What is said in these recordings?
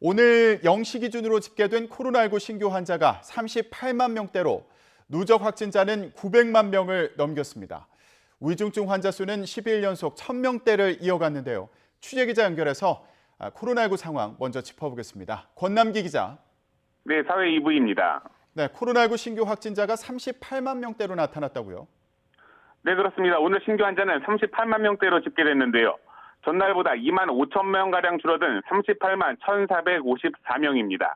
오늘 0시 기준으로 집계된 코로나19 신규 환자가 38만 명대로 누적 확진자는 900만 명을 넘겼습니다. 위중증 환자 수는 10일 연속 1000명대를 이어갔는데요. 취재기자 연결해서 코로나19 상황 먼저 짚어보겠습니다. 권남기 기자. 네, 사회 2부입니다. 네, 코로나19 신규 확진자가 38만 명대로 나타났다고요? 네, 그렇습니다. 오늘 신규 환자는 38만 명대로 집계됐는데요. 전날보다 2만 5천 명가량 줄어든 38만 1,454명입니다.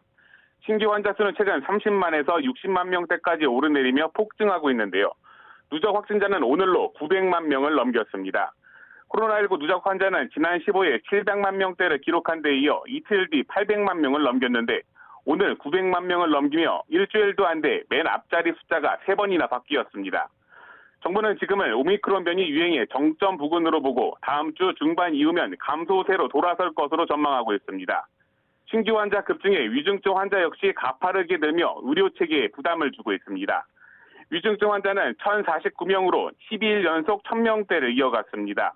신규 환자 수는 최근 30만에서 60만 명대까지 오르내리며 폭증하고 있는데요. 누적 확진자는 오늘로 900만 명을 넘겼습니다. 코로나19 누적 환자는 지난 15일 700만 명대를 기록한 데 이어 이틀 뒤 800만 명을 넘겼는데 오늘 900만 명을 넘기며 일주일도 안 돼 맨 앞자리 숫자가 3번이나 바뀌었습니다. 정부는 지금은 오미크론 변이 유행의 정점 부근으로 보고 다음 주 중반 이후면 감소세로 돌아설 것으로 전망하고 있습니다. 신규 환자 급증에 위중증 환자 역시 가파르게 늘며 의료체계에 부담을 주고 있습니다. 위중증 환자는 1,049명으로 12일 연속 1,000명대를 이어갔습니다.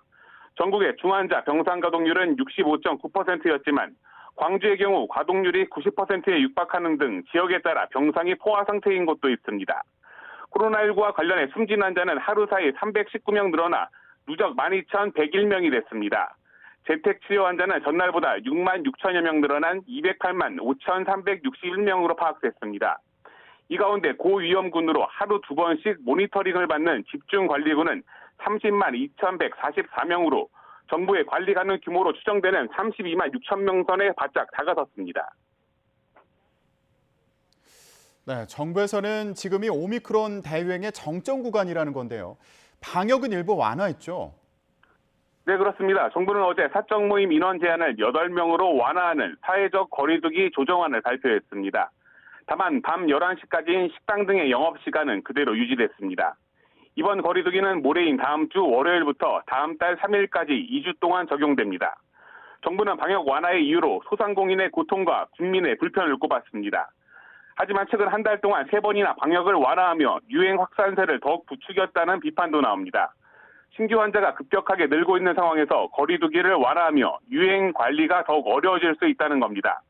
전국의 중환자 병상 가동률은 65.9%였지만 광주의 경우 가동률이 90%에 육박하는 등 지역에 따라 병상이 포화 상태인 곳도 있습니다. 코로나19와 관련해 숨진 환자는 하루 사이 319명 늘어나 누적 12,101명이 됐습니다. 재택치료 환자는 전날보다 6만 6천여 명 늘어난 208만 5,361명으로 파악됐습니다. 이 가운데 고위험군으로 하루 2번씩 모니터링을 받는 집중관리군은 30만 2,144명으로 정부의 관리 가능 규모로 추정되는 32만 6천 명 선에 바짝 다가섰습니다. 네, 정부에서는 지금이 오미크론 대유행의 정점 구간이라는 건데요. 방역은 일부 완화했죠? 네, 그렇습니다. 정부는 어제 사적 모임 인원 제한을 8명으로 완화하는 사회적 거리두기 조정안을 발표했습니다. 다만 밤 11시까지인 식당 등의 영업시간은 그대로 유지됐습니다. 이번 거리두기는 모레인 다음 주 월요일부터 다음 달 3일까지 2주 동안 적용됩니다. 정부는 방역 완화의 이유로 소상공인의 고통과 국민의 불편을 꼽았습니다. 하지만 최근 한 달 동안 3번이나 방역을 완화하며 유행 확산세를 더욱 부추겼다는 비판도 나옵니다. 신규 환자가 급격하게 늘고 있는 상황에서 거리두기를 완화하며 유행 관리가 더욱 어려워질 수 있다는 겁니다.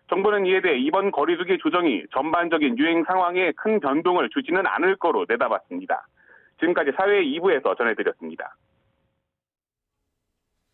정부는 이에 대해 이번 거리두기 조정이 전반적인 유행 상황에 큰 변동을 주지는 않을 거로 내다봤습니다. 지금까지 사회 2부에서 전해드렸습니다.